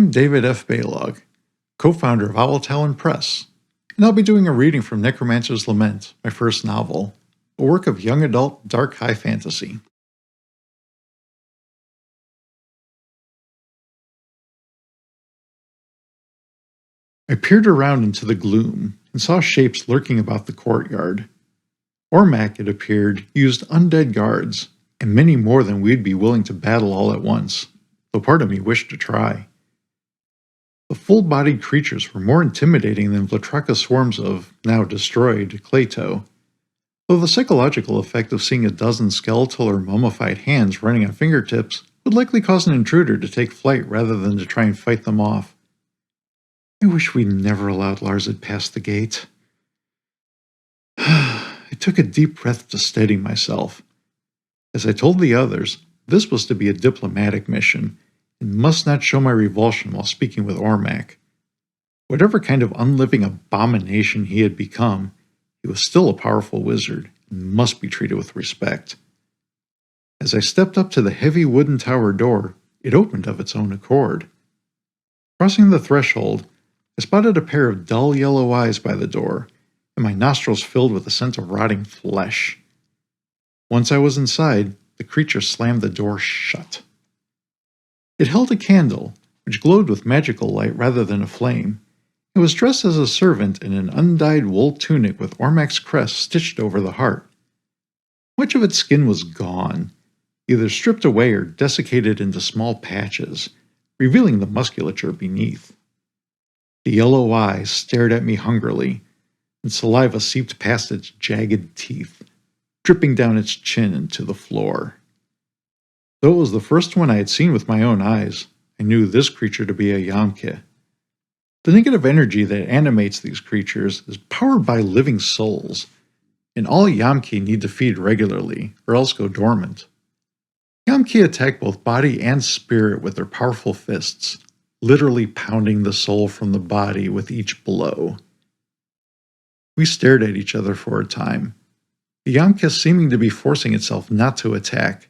I'm David F. Baylog, co-founder of Owl Talon Press, and I'll be doing a reading from Necromancer's Lament, my first novel, a work of young adult dark high fantasy. I peered around into the gloom and saw shapes lurking about the courtyard. Ormac, it appeared, used undead guards, and many more than we'd be willing to battle all at once, though part of me wished to try. The full-bodied creatures were more intimidating than Vlatraka swarms of, now destroyed, Cleito, though the psychological effect of seeing a dozen skeletal or mummified hands running on fingertips would likely cause an intruder to take flight rather than to try and fight them off. I wish we'd never allowed Larzad past the gate. I took a deep breath to steady myself. As I told the others, this was to be a diplomatic mission, and must not show my revulsion while speaking with Ormac. Whatever kind of unliving abomination he had become, he was still a powerful wizard, and must be treated with respect. As I stepped up to the heavy wooden tower door, it opened of its own accord. Crossing the threshold, I spotted a pair of dull yellow eyes by the door, and my nostrils filled with the scent of rotting flesh. Once I was inside, the creature slammed the door shut. It held a candle, which glowed with magical light rather than a flame. It was dressed as a servant in an undyed wool tunic with Ormac's crest stitched over the heart. Much of its skin was gone, either stripped away or desiccated into small patches, revealing the musculature beneath. The yellow eyes stared at me hungrily, and saliva seeped past its jagged teeth, dripping down its chin into the floor. Though it was the first one I had seen with my own eyes, I knew this creature to be a Yamke. The negative energy that animates these creatures is powered by living souls, and all Yamke need to feed regularly, or else go dormant. Yamke attack both body and spirit with their powerful fists, literally pounding the soul from the body with each blow. We stared at each other for a time, the Yamke seeming to be forcing itself not to attack.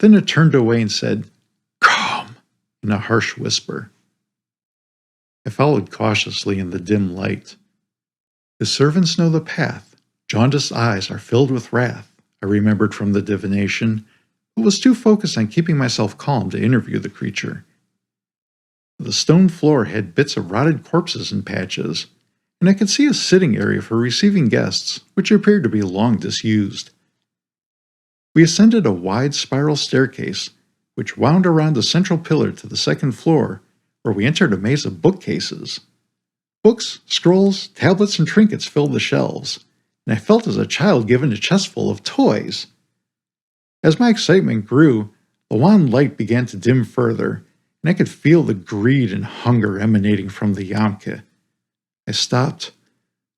Then it turned away and said, "Come," in a harsh whisper. I followed cautiously in the dim light. The servants know the path. Jaundiced eyes are filled with wrath, I remembered from the divination, but was too focused on keeping myself calm to interview the creature. The stone floor had bits of rotted corpses in patches, and I could see a sitting area for receiving guests, which appeared to be long disused. We ascended a wide spiral staircase, which wound around a central pillar to the second floor, where we entered a maze of bookcases. Books, scrolls, tablets, and trinkets filled the shelves, and I felt as a child given a chest full of toys. As my excitement grew, the wan light began to dim further, and I could feel the greed and hunger emanating from the Yamke. I stopped,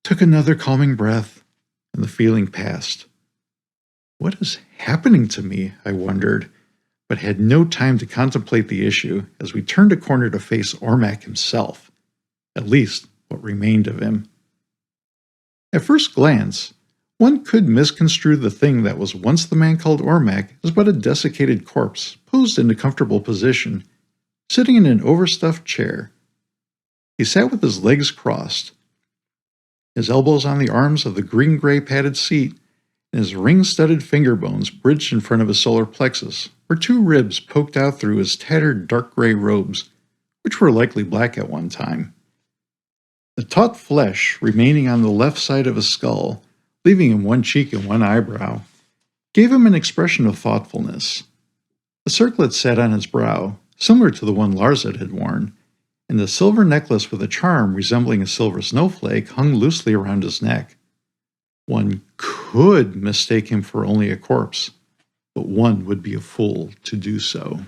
took another calming breath, and the feeling passed. What is happening to me, I wondered, but had no time to contemplate the issue as we turned a corner to face Ormac himself, at least what remained of him. At first glance, one could misconstrue the thing that was once the man called Ormac as but a desiccated corpse posed in a comfortable position, sitting in an overstuffed chair. He sat with his legs crossed, his elbows on the arms of the green-gray padded seat, and his ring-studded finger bones bridged in front of his solar plexus, where two ribs poked out through his tattered dark gray robes, which were likely black at one time. The taut flesh remaining on the left side of his skull, leaving him one cheek and one eyebrow, gave him an expression of thoughtfulness. A circlet sat on his brow, similar to the one Larzad had worn, and a silver necklace with a charm resembling a silver snowflake hung loosely around his neck. One could mistake him for only a corpse, but one would be a fool to do so.